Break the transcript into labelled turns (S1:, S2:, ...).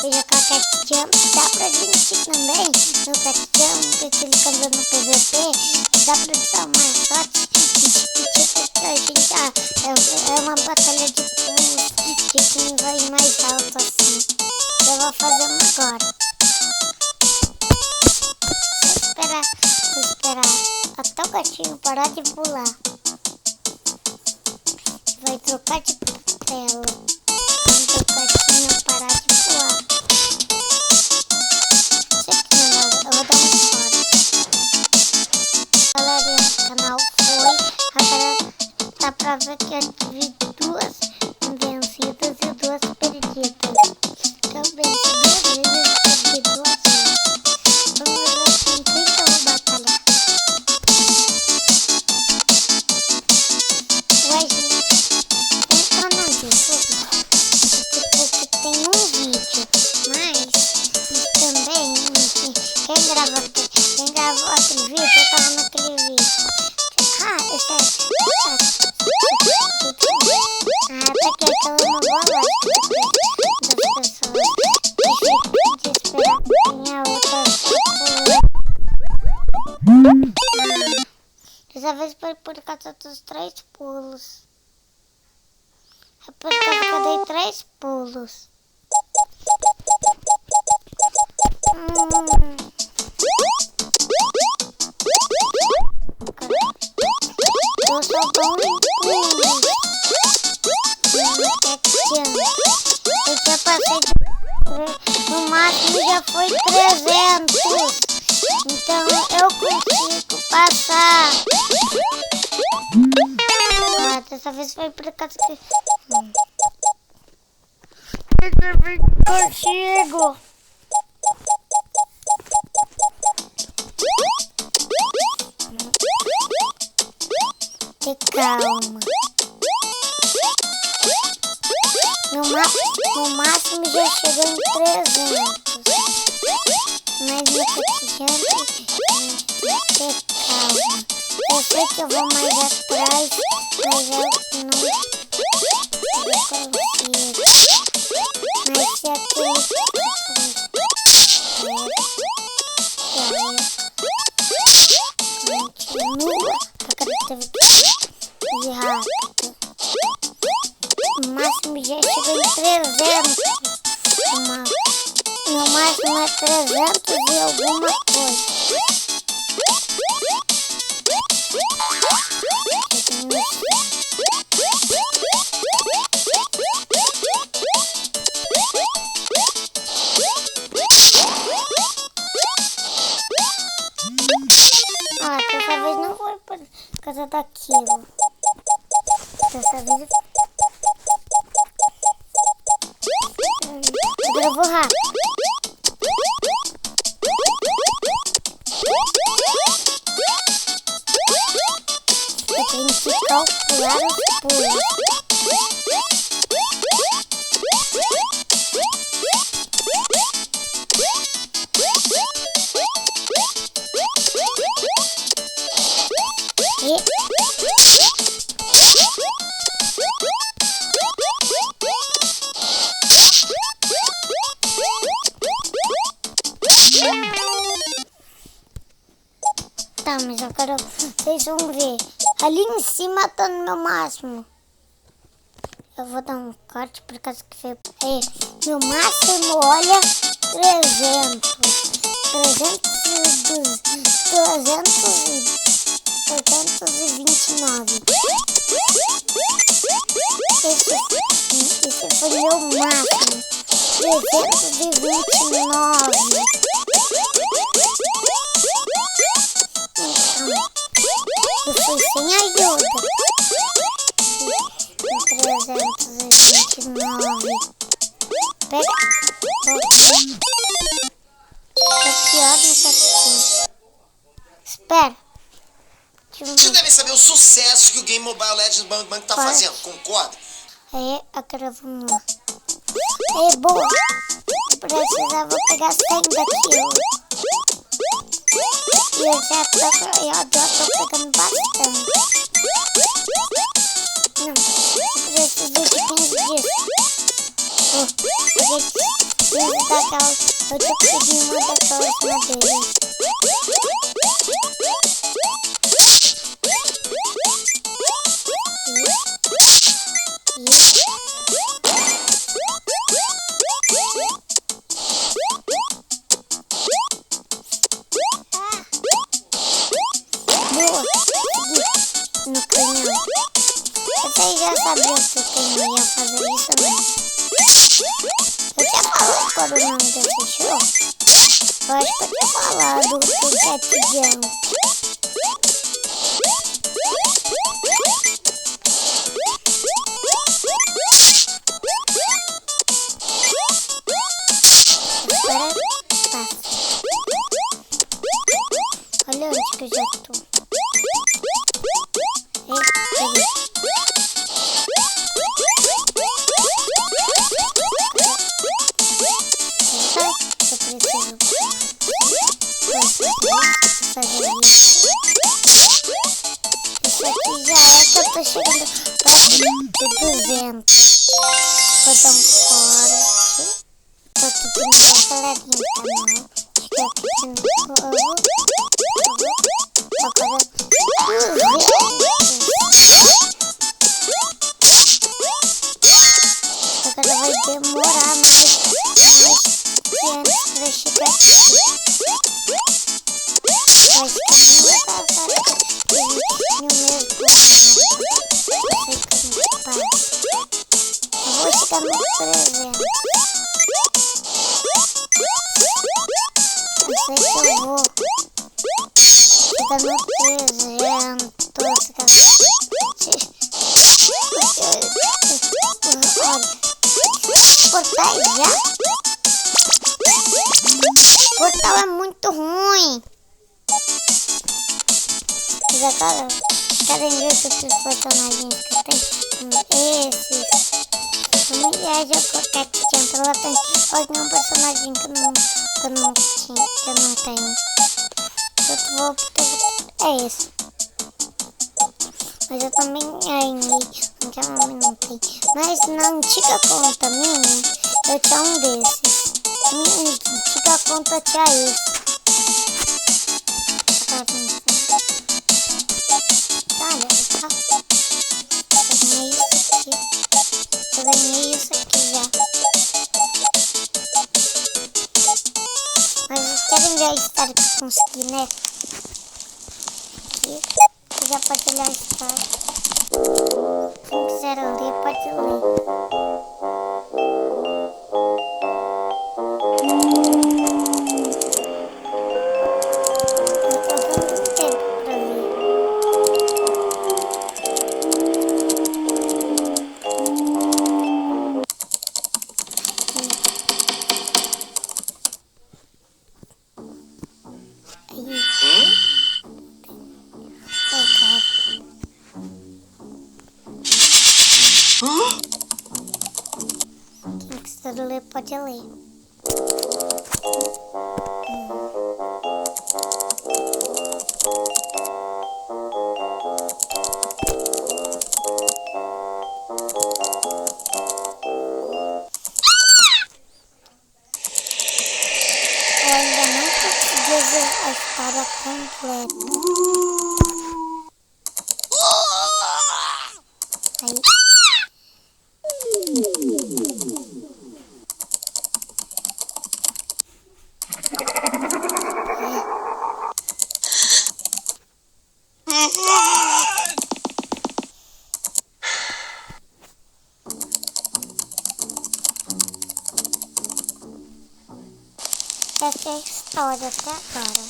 S1: Veja com a cat jump, dá pra gente também no cat jump, clicando no PVP, dá pra dar mais sorte. A gente é uma batalha de pulos, de quem vai mais alto assim. Eu vou fazer uma agora. Vou esperar até o gatinho parar de pular. Vai trocar de tela quando o gatinho parar de pular. Eu vou dar um fora. Galera, o canal foi. Agora dá pra ver que eu tive 2 vencidas e 2 perdidas. Eu venci 2 vezes e perdi 2 vezes. Vamos ver com quem que eu vou batalhar. Ué, gente, entra no YouTube. Porque tem um vídeo. Mas também, quem gravou aquele vídeo, eu tava naquele vídeo. Esse é... até que aquela é uma boa lógica das pessoas. Deixa de esperar a outra. Dessa vez foi por causa dos 3 pulos. É por causa que eu dei 3 pulos. Eu sou bom em pulos. Eu já passei de... No máximo já foi 300. Então eu consigo passar. Dessa vez foi por causa que... Dessa vez consigo. Ter calma. No máximo já chegou em 300. Mas no cotidiano ter calma. Eu sei que eu vou mais atrás, mas eu não consigo. Mas se aquele continua, de rápido. No máximo já chegou em 300. No máximo é 300 e alguma coisa. Dessa vez não foi por causa daquilo. Dessa vez agora eu vou rápido. Eu tenho que calcular os pulos. Tá, mas agora vocês vão ver. Ali em cima tá no meu máximo. Eu vou dar um corte por causa que foi... meu máximo, olha, 300. 329. Esse foi meu máximo. 329. Eu fui sem ajuda. 329. Pega. Tá pior no catinho. Espera.
S2: Você deve saber o sucesso que o Game Mobile Legends Bang tá fazendo, concorda?
S1: Agora vamos lá. Boa. Vou pegar 100 daquilo. E eu já tô pegando bastante. Não, eu preciso de 15 dias. Eu tinha pedido uma daquelas madeiras. Boa, segui no canhão. Vocês já sabiam que o canhão ia fazer isso mesmo. Eu tinha falado qual o nome desse show. Eu acho que eu tinha falado do Jet Jump. Agora passa. Olha onde que eu já tô. Ei, peguei. Eu preciso fazer isso. Isso aqui já é que eu tô chegando perto de 200. Vou dar um corte. Tô aqui de novo, aceleradinho no canal. Fica aqui de novo. Agora 200. Agora vai demorar mais pra chegar aqui. Mas que não vai passar no mesmo formato. Eu sei que não passa. Eu vou chegar no 300. Eu sei que eu vou chegar no 300. Olha, portais já. O portal é muito ruim. Mas agora, querem ver os outros personagens que tem? Esses. E aí eu coloquei aqui dentro. Lá tem algum personagem que eu não tenho. Eu vou é esse. Mas eu também ganhei. Não tem. Mas na antiga conta minha, eu tinha um desses. Minha antiga conta tinha esse. Olha, eu ganhei isso aqui já. Mas vocês querem ver a história que eu consegui, né? Aqui, você já pode olhar a história. Quem quiser ler, pode ler. Quem quiser ler, pode ler. Eu ainda não consegui ver a história completa. Aí. Essa é a história até agora.